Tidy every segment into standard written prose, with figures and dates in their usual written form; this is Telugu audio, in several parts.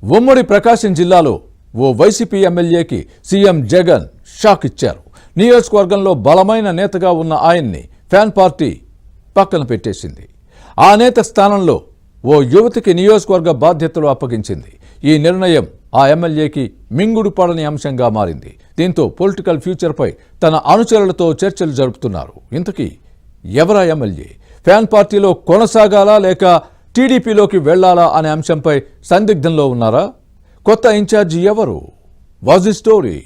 ఉమ్మడి ప్రకాశం జిల్లాలో ఓ వైసీపీ ఎమ్మెల్యేకి సీఎం జగన్ షాక్ ఇచ్చారు. నియోజకవర్గంలో బలమైన నేతగా ఉన్న ఆయన్ని ఫ్యాన్ పార్టీ పక్కన పెట్టేసింది. ఆ నేత స్థానంలో ఓ యువతికి నియోజకవర్గ బాధ్యతలు అప్పగించింది. ఈ నిర్ణయం ఆ ఎమ్మెల్యేకి మింగుడు పడని అంశంగా మారింది. దీంతో పొలిటికల్ ఫ్యూచర్పై తన అనుచరులతో చర్చలు జరుపుతున్నారు. ఇంతకీ ఎవరా ఎమ్మెల్యే? ఫ్యాన్ పార్టీలో కొనసాగాలా లేక టీడీపీలోకి వెళ్లాలా అనే అంశంపై సందిగ్ధంలో ఉన్నారా? కొత్త ఇన్ఛార్జి ఎవరు? Was the story?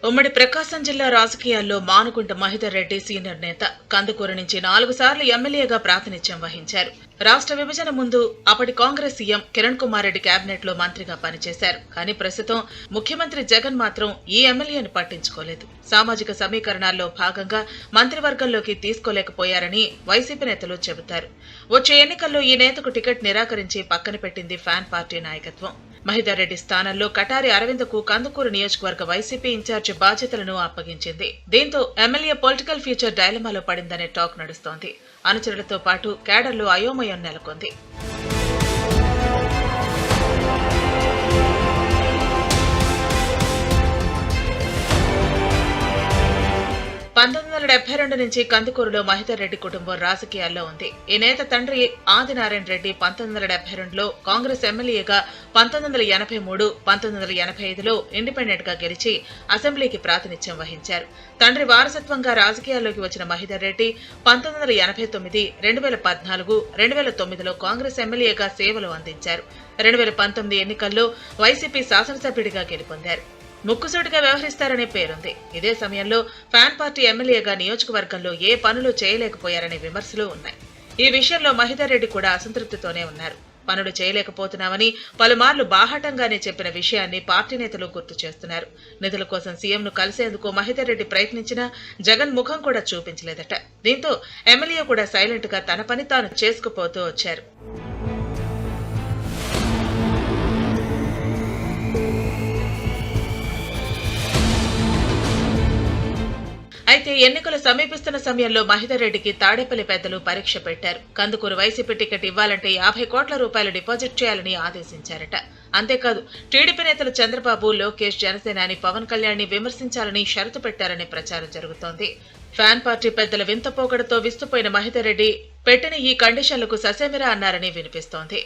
ఉమ్మడి ప్రకాశం జిల్లా రాజకీయాల్లో మానుకుంట మహిధర్ రెడ్డి సీనియర్ నేత. కందుకూరు నుంచి 4 సార్లు ఎమ్మెల్యేగా ప్రాతినిధ్యం వహించారు. రాష్ట్ర విభజన ముందు అప్పటి కాంగ్రెస్ సీఎం కిరణ్ కుమార్ రెడ్డి కేబినెట్ లో మంత్రిగా పనిచేశారు. కానీ ప్రస్తుతం ముఖ్యమంత్రి జగన్ మాత్రం ఈ ఎమ్మెల్యేను పట్టించుకోలేదు. సామాజిక సమీకరణాల్లో భాగంగా మంత్రివర్గంలోకి తీసుకోలేకపోయారని వైసీపీ నేతలు చెబుతారు. వచ్చే ఎన్నికల్లో ఈ నేతకు టికెట్ నిరాకరించి పక్కన పెట్టింది ఫ్యాన్ పార్టీ నాయకత్వం. మహిధర్ రెడ్డి స్థానంలో కటారి అరవిందకు కందుకూరు నియోజకవర్గ వైసీపీ ఇన్ఛార్జి బాధ్యతలను అప్పగించింది. దీంతో ఎమ్మెల్యే పొలిటికల్ ఫ్యూచర్ డైలమాలో పడిందనే టాక్ నడుస్తోంది. అనుచరులతో పాటు కేడర్లో అయోమయం నెలకొంది. 1972 నుంచి కందుకూరులో మహిధర్ రెడ్డి కుటుంబం రాజకీయాల్లో ఉంది. ఈ నేత తండ్రి ఆదినారాయణ రెడ్డి 1972లో కాంగ్రెస్ ఎమ్మెల్యేగా 1983, 1985లో ఇండిపెండెంట్ గా గెలిచి అసెంబ్లీకి ప్రాతినిధ్యం వహించారు. తండ్రి వారసత్వంగా రాజకీయాల్లోకి వచ్చిన మహిధర్ రెడ్డి 1989, 2014, 2009లో కాంగ్రెస్ ఎమ్మెల్యేగా సేవలు అందించారు. 2019 ఎన్నికల్లో వైసీపీ శాసనసభ్యుడిగా గెలుపొందారు. ముక్కుసూటిగా వ్యవహరిస్తారనే పేరుంది. ఇదే సమయంలో ఫ్యాన్ పార్టీ ఎమ్మెల్యేగా నియోజకవర్గంలో ఏ పనులు చేయలేకపోయారనే విమర్శలు ఉన్నాయి. ఈ విషయంలో మహిధర్ రెడ్డి కూడా అసంతృప్తితోనే ఉన్నారు. పనులు చేయలేకపోతున్నామని పలుమార్లు బాహాటంగానే చెప్పిన విషయాన్ని పార్టీ నేతలు గుర్తు చేస్తున్నారు. నిధుల కోసం సీఎంను కలిసేందుకు మహిధర్ రెడ్డి ప్రయత్నించినా జగన్ ముఖం కూడా చూపించలేదట. దీంతో ఎమ్మెల్యే కూడా సైలెంట్ గా తన పని తాను చేసుకుపోతూ వచ్చారు. అయితే ఎన్నికలు సమీపిస్తున్న సమయంలో మహిధర్ రెడ్డికి తాడేపల్లి పెద్దలు పరీక్ష పెట్టారు. కందుకూరు వైసీపీ టికెట్ ఇవ్వాలంటే 50 కోట్ల రూపాయలు డిపాజిట్ చేయాలని ఆదేశించారట. అంతేకాదు టీడీపీ నేతలు చంద్రబాబు, లోకేష్, జనసేనాని పవన్ కళ్యాణ్ ని విమర్శించాలని షరతు పెట్టారనే ప్రచారం జరుగుతోంది. ఫ్యాన్ పార్టీ పెద్దల వింత పోకడతో విస్తుపోయిన మహిధర్ రెడ్డి పెట్టిన ఈ కండిషన్లకు ససేమిరా అన్నారని వినిపిస్తోంది.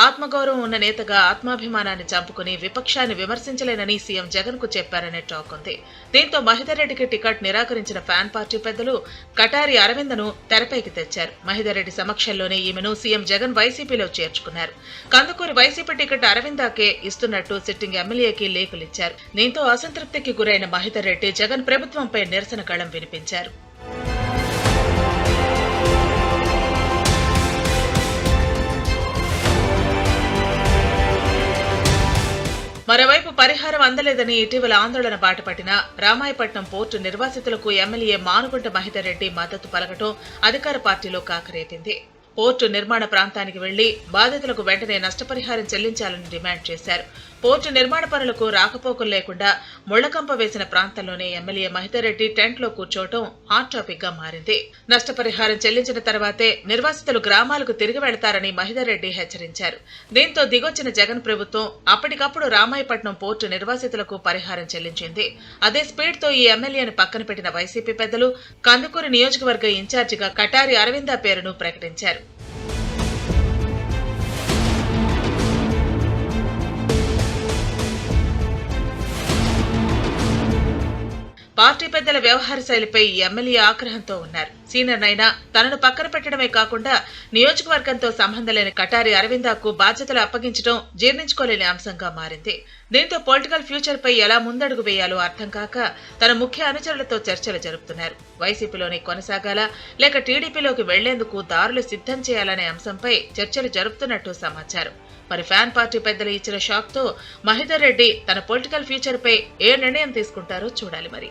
ఆత్మగౌరవం ఉన్న నేతగా ఆత్మాభిమానాన్ని చంపుకుని విపక్షాన్ని విమర్శించలేనని సీఎం జగన్ కు చెప్పారనే టాక్ ఉంది. దీంతో మహిధర్ రెడ్డికి టికెట్ నిరాకరించిన ఫ్యాన్ పార్టీ పెద్దలు కటారి అరవిందను తెరపైకి తెచ్చారు. మహిధర్ రెడ్డి సమక్షంలోనే ఈమెను సీఎం జగన్ వైసీపీలో చేర్చుకున్నారు. కందుకూరు వైసీపీ టికెట్ అరవిందాకే ఇస్తున్నట్టు సిట్టింగ్ ఎమ్మెల్యేకి లేఖలిచ్చారు. దీంతో అసంతృప్తికి గురైన మహిధర్ రెడ్డి జగన్ ప్రభుత్వంపై నిరసన గళం వినిపించారు. మరోవైపు పరిహారం అందలేదని ఇటీవల ఆందోళన బాటపట్టిన రామాయపట్నం పోర్టు నిర్వాసితులకు ఎమ్మెల్యే మానుకుంట మహిధర్ రెడ్డి మద్దతు పలకటం అధికార పార్టీలో కాకరేపింది. పోర్టు నిర్మాణ ప్రాంతానికి వెళ్లి బాధితులకు వెంటనే నష్టపరిహారం చెల్లించాలని డిమాండ్ చేశారు. పోర్టు నిర్మాణ పనులకు రాకపోకలు లేకుండా ముళ్లకంప వేసిన ప్రాంతంలోనే ఎమ్మెల్యే మహిధర్ రెడ్డి టెంట్ లో కూర్చోవటం హాట్ టాపిక్ గా మారింది. నష్టపరిహారం చెల్లించిన తర్వాతే నిర్వాసితులు గ్రామాలకు తిరిగి వెళతారని మహిధర్ రెడ్డి హెచ్చరించారు. దీంతో దిగొచ్చిన జగన్ ప్రభుత్వం అప్పటికప్పుడు రామాయపట్నం పోర్టు నిర్వాసితులకు పరిహారం చెల్లించింది. అదే స్పీడ్ తో ఈ ఎమ్మెల్యేను పక్కన పెట్టిన వైసీపీ పెద్దలు కందుకూరు నియోజకవర్గ ఇన్ఛార్జిగా కటారి అరవింద పేరును ప్రకటించారు. పార్టీ పెద్దల వ్యవహార శైలిపై ఎమ్మెల్యే ఆగ్రహంతో ఉన్నారు. సీనియర్ అయినా తనను పక్కన పెట్టడమే కాకుండా నియోజకవర్గంతో సంబంధం లేని కటారి అరవిందాకు బాధ్యతలు అప్పగించడం జీర్ణించుకోలేని అంశంగా మారింది. దీంతో పొలిటికల్ ఫ్యూచర్ పై ఎలా ముందడుగు వేయాలో అర్థం కాక తన ముఖ్య అనుచరులతో చర్చలు జరుపుతున్నారు. వైసీపీలోనే కొనసాగాలా లేక టీడీపీలోకి వెళ్లేందుకు దారులు సిద్ధం చేయాలనే అంశంపై చర్చలు జరుపుతున్నట్టు సమాచారం. మరి ఫ్యాన్ పార్టీ పెద్దలు ఇచ్చిన షాక్ తో మహిధర్ రెడ్డి తన పొలిటికల్ ఫ్యూచర్ పై ఏ నిర్ణయం తీసుకుంటారో చూడాలి మరి.